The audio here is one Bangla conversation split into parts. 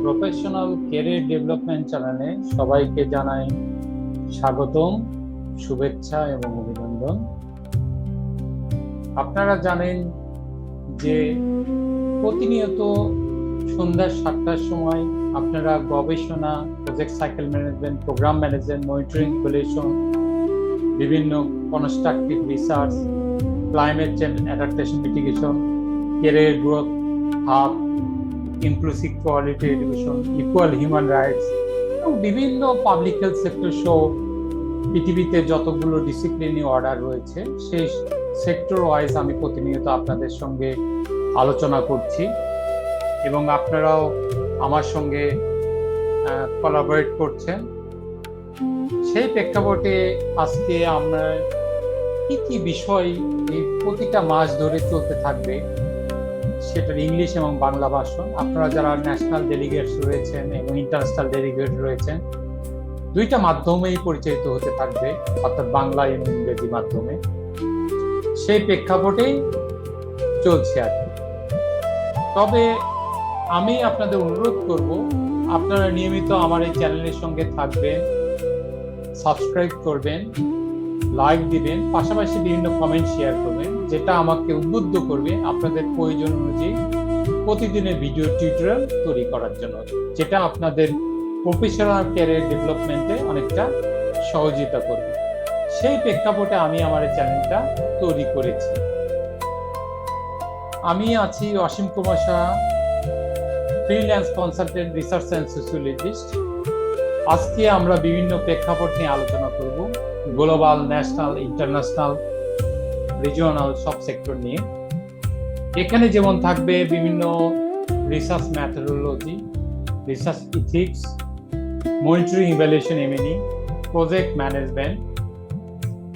প্রফেশনাল ক্যারিয়ার ডেভেলপমেন্ট চ্যানেলে সবাইকে জানাই স্বাগতম, শুভেচ্ছা এবং অভিনন্দন। আপনারা জানেন যে প্রতিনিয়ত সন্ধ্যা 7টার সময় আপনারা গবেষণা, project cycle management, programme management, monitoring, evaluation, বিভিন্ন constructive research, climate change adaptation mitigation, career growth hub, inclusive quality education, equal human rights এবং বিভিন্ন পাবলিক হেলথ সেক্টর সহ পৃথিবীতে যতগুলো ডিসিপ্লিনারি অর্ডার রয়েছে সেই সেক্টর ওয়াইজ আমি প্রতিনিয়ত আপনাদের সঙ্গে আলোচনা করছি এবং আপনারাও আমার সঙ্গে কোলাবোরেট করছেন। সেই প্রেক্ষাপটে আজকে আমরা কি কি বিষয় এই প্রতিটা মাস ধরে চলতে থাকবে সেটার ইংলিশ এবং বাংলা ভাষণ। আপনারা যারা ন্যাশনাল ডেলিগেটস রয়েছেন এবং ইন্টারন্যাশনাল ডেলিগেট রয়েছেন, দুইটা মাধ্যমেই পরিচালিত হতে থাকবে, অর্থাৎ বাংলা এবং ইংরেজি মাধ্যমে। সেই প্রেক্ষাপটেই চলছে আর কি। তবে আমি আপনাদের অনুরোধ করব, আপনারা নিয়মিত আমার এই চ্যানেলের সঙ্গে থাকবেন, সাবস্ক্রাইব করবেন, লাইক দিবেন, পাশাপাশি বিভিন্ন কমেন্ট শেয়ার করবেন, যেটা আমাকে উদ্বুদ্ধ করবে আপনাদের প্রয়োজন অনুযায়ী প্রতিদিনের ভিডিও টিউটোরিয়াল তৈরি করার জন্য, যেটা আপনাদের প্রফেশনাল ক্যারিয়ার ডেভেলপমেন্টে অনেকটা সহযোগিতা করবে। সেই প্রেক্ষাপটে আমি আমার এই চ্যানেলটা তৈরি করেছি। আমি আছি Asim Kumar Saha, freelance consultant, research and sociologist. আজকে আমরা বিভিন্ন প্রেক্ষাপট নিয়ে আলোচনা করব, গ্লোবাল, ন্যাশনাল, ইন্টারন্যাশনাল, রিজিওনাল সব সেক্টর নিয়ে। এখানে যেমন থাকবে বিভিন্ন research methodology, research ethics, monitoring evaluation M and E, project management,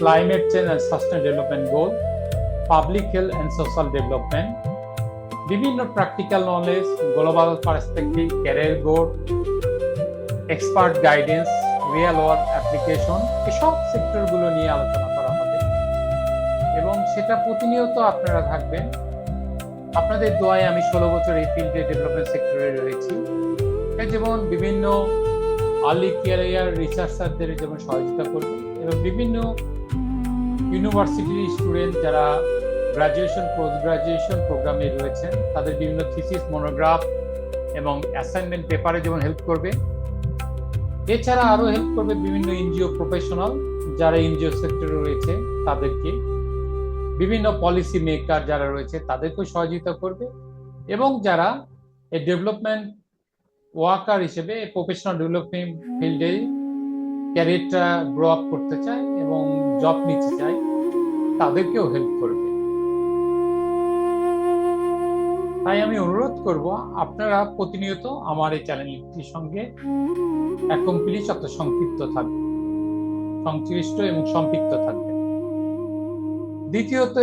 climate change and sustainable development goal, public health and social development, বিভিন্ন practical knowledge, global perspective, career growth, expert guidance, real world application, এসব সেক্টরগুলো নিয়ে আলোচনা করা হবে এবং সেটা প্রতিনিয়ত আপনারা থাকবেন। আপনাদের দোয়ায় আমি 16 বছর এই ফিল্ডে ডেভেলপমেন্ট সেক্টরে রয়েছি। যেমন বিভিন্ন আর্লি ক্যারিয়ার রিসার্চারদের যেমন সহযোগিতা করব এবং বিভিন্ন ইউনিভার্সিটির স্টুডেন্ট যারা গ্রাজুয়েশন, পোস্ট গ্রাজুয়েশন প্রোগ্রামে রয়েছেন, তাদের বিভিন্ন থিসিস, মনোগ্রাফ এবং অ্যাসাইনমেন্ট পেপারে যেমন হেল্প করবে। এছাড়া আরো হেল্প করবে বিভিন্ন এনজিও প্রফেশনাল যারা এনজিও সেক্টরে রয়েছে তাদেরকে, বিভিন্ন পলিসি মেকার যারা রয়েছে তাদেরকেও সহযোগিতা করবে এবং যারা এই ডেভেলপমেন্ট ওয়ার্কার হিসেবে প্রফেশনাল ডেভেলপমেন্ট ফিল্ডে ক্যারিয়ারটা গ্রো আপ করতে চায় এবং জব নিতে চায় তাদেরকেও হেল্প করবে। তাই আমি অনুরোধ করব আপনারা প্রতিনিয়ত আমার এই চ্যানেলটির সঙ্গে অ্যাকমপ্লিশ অর্থাৎ সংশ্লিষ্ট এবং সম্পৃক্ত থাকবেন। দ্বিতীয়ত